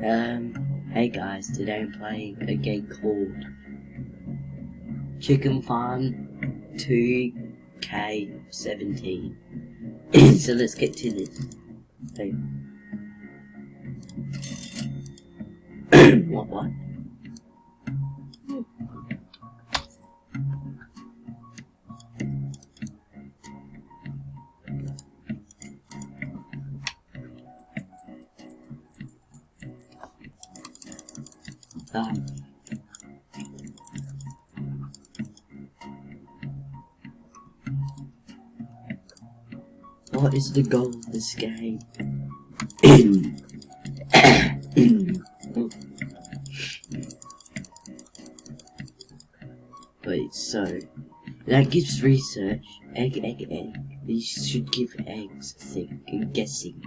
Hey guys, today I'm playing a game called Chicken Farm 2K17. So let's get to this. Hey. What? What is the goal of this game? Wait, so that gives research. Egg. These should give eggs, I think. I'm guessing.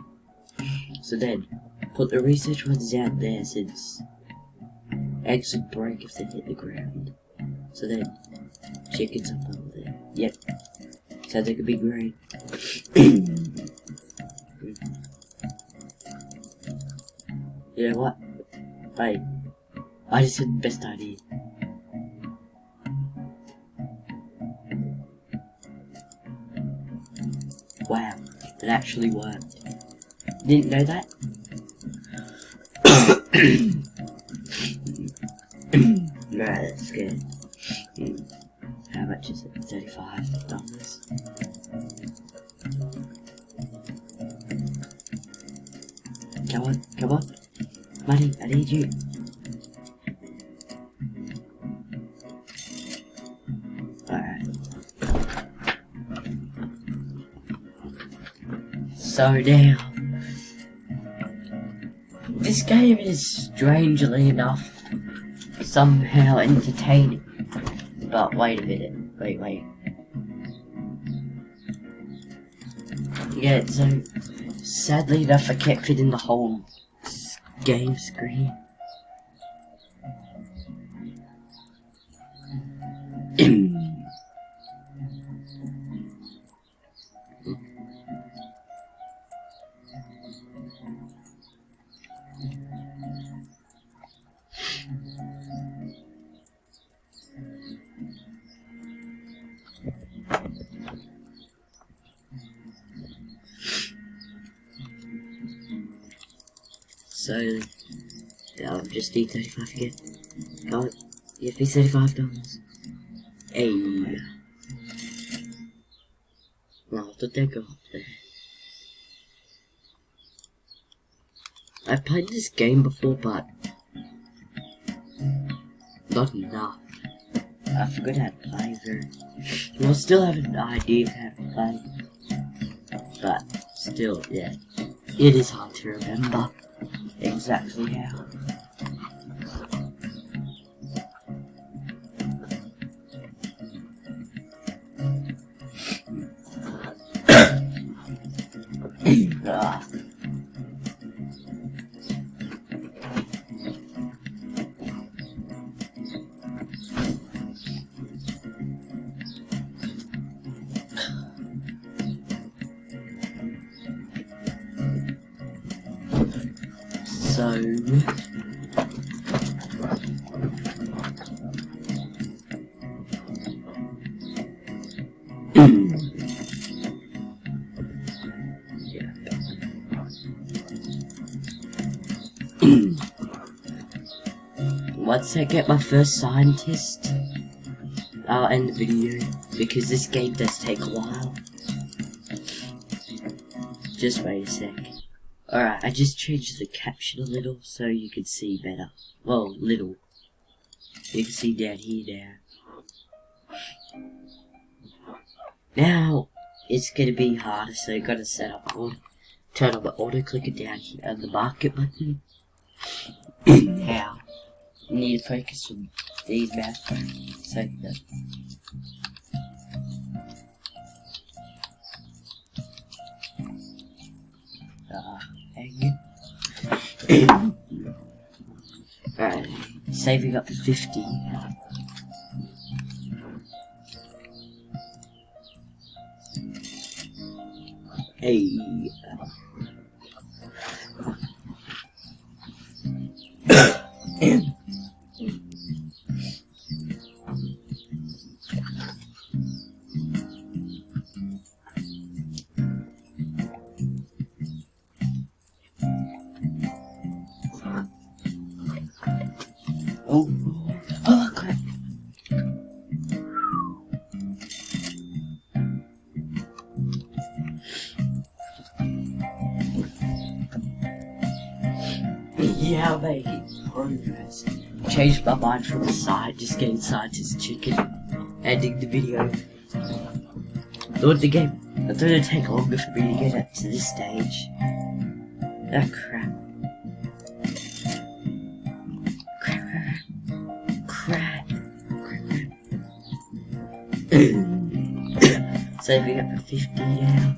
So then, put the research ones out there since eggs would break if they hit the ground. So then, chickens up over there. Yep. Sounds like a big rain. You know what? Wait. I just had the best idea. Wow, it actually worked. Didn't know that? No, that's good. How much is it? $35. Come on. Money, I need you. Alright. So now, this game is strangely enough somehow entertaining. But wait a minute. Wait. Yeah, so sadly enough I can't fit in the whole game screen. So, yeah, I'll just need 35 again. Go on, give me $35. Hey. Well, did they go up there? I've played this game before, but not enough. I forgot how to play there. Well, I still have an idea of how to play. But, still, yeah. It is hard to remember exactly how. So once I get my first scientist, I'll end the video, because this game does take a while. Just wait a sec. Alright, I just changed the caption a little so you can see better. Well, little. You can see down here now. Now, it's gonna be harder, so you gotta set up turn on the auto clicker down here and the market button. How? You need to focus on these mouse buttons. So that. Alright, saving up to 50. Hey. Oh, oh crap. Yeah, I'm making progress. Changed my mind from the side, just getting scientist chicken. Ending the video. Thought the game, I thought it'd take longer for me to get up to this stage. Ah, crap. Crap. Saving up for 50 now.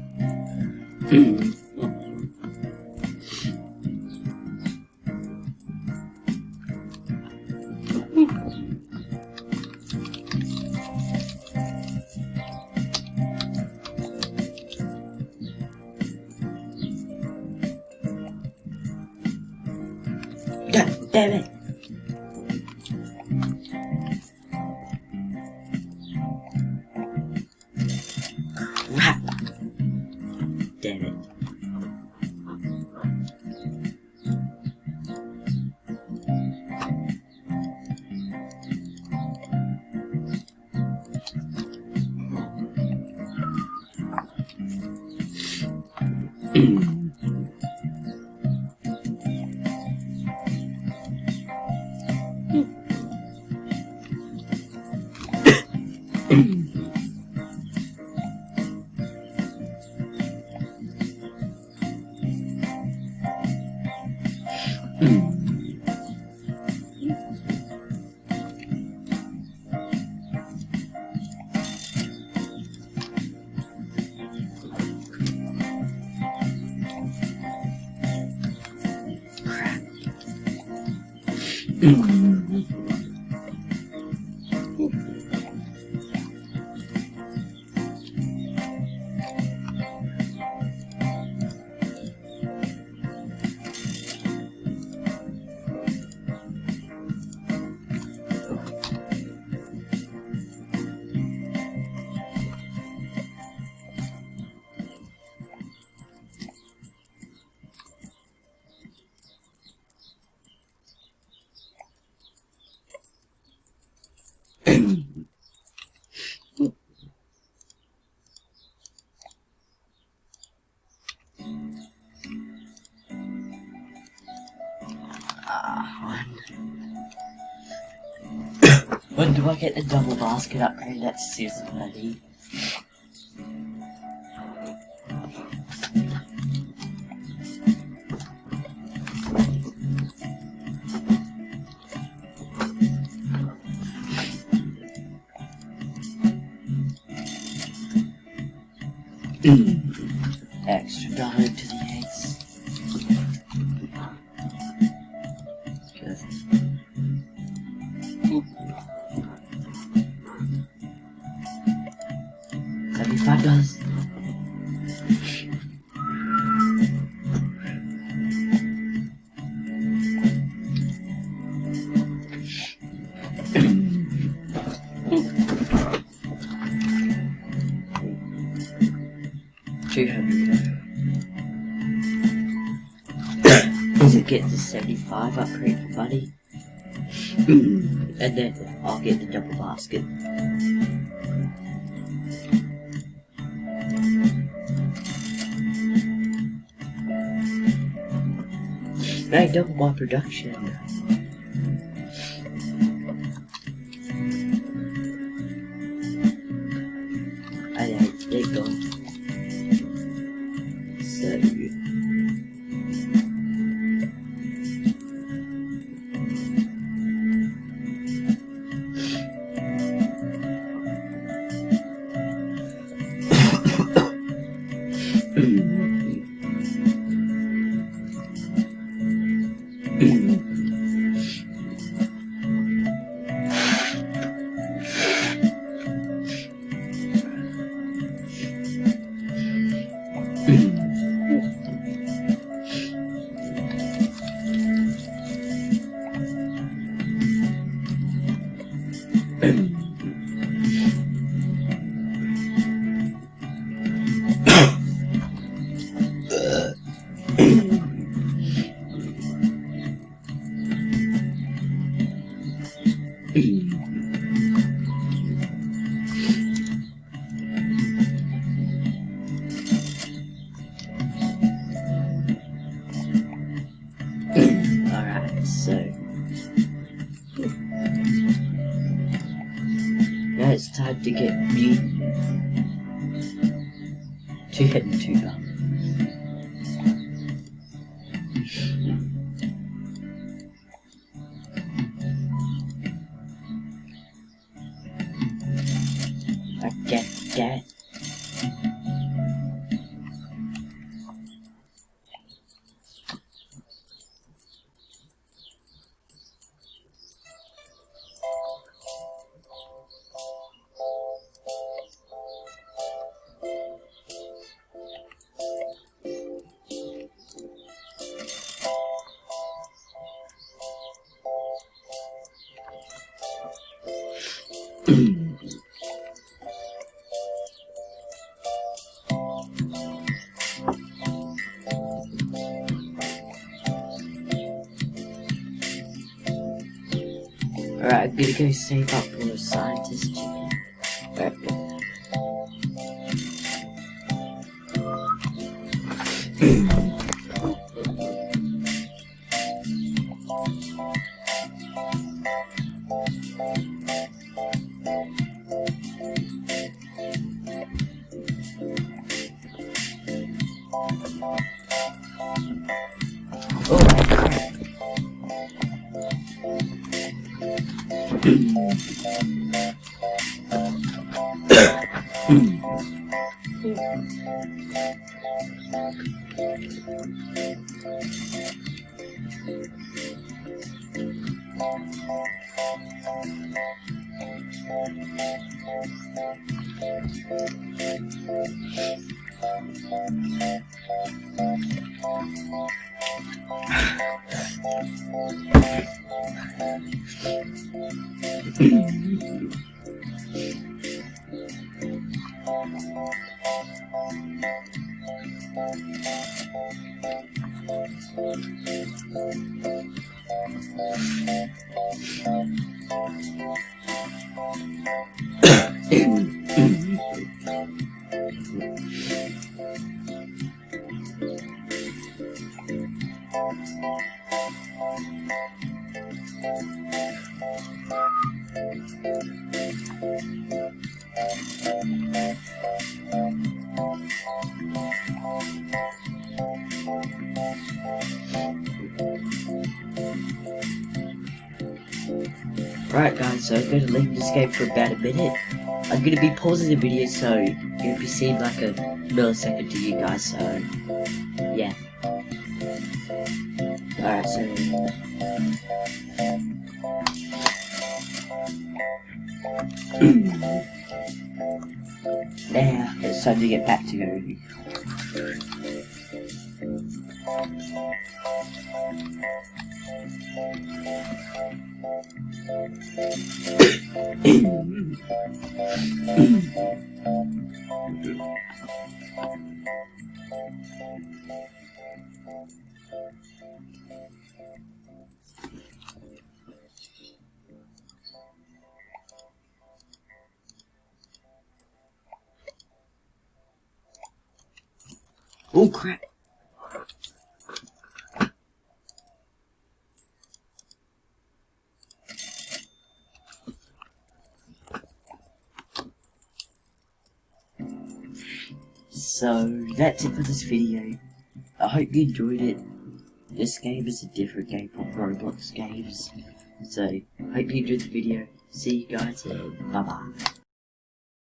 God damn it. Crap. Damn it. When do I get the double basket upgrade? That's seriously bloody. Extra dollar to the eggs. Good. $75. $200. Is it get the 75 upgrade for money? And then I'll get the double basket. I double my production. I know, there you go. So good. Alright, so now it's time to get mutant two-head and two-gun. I get that. Alright, I'm gonna go save up for a scientist chicken. Right guys, so I'm going to leave this game for about a minute. I'm going to be pausing the video so it'll be seen like a millisecond to you guys, so yeah. Alright, so now it's time to get back to going. Oh crap. So that's it for this video. I hope you enjoyed it. This game is a different game from Roblox games. So hope you enjoyed the video. See you guys and bye bye.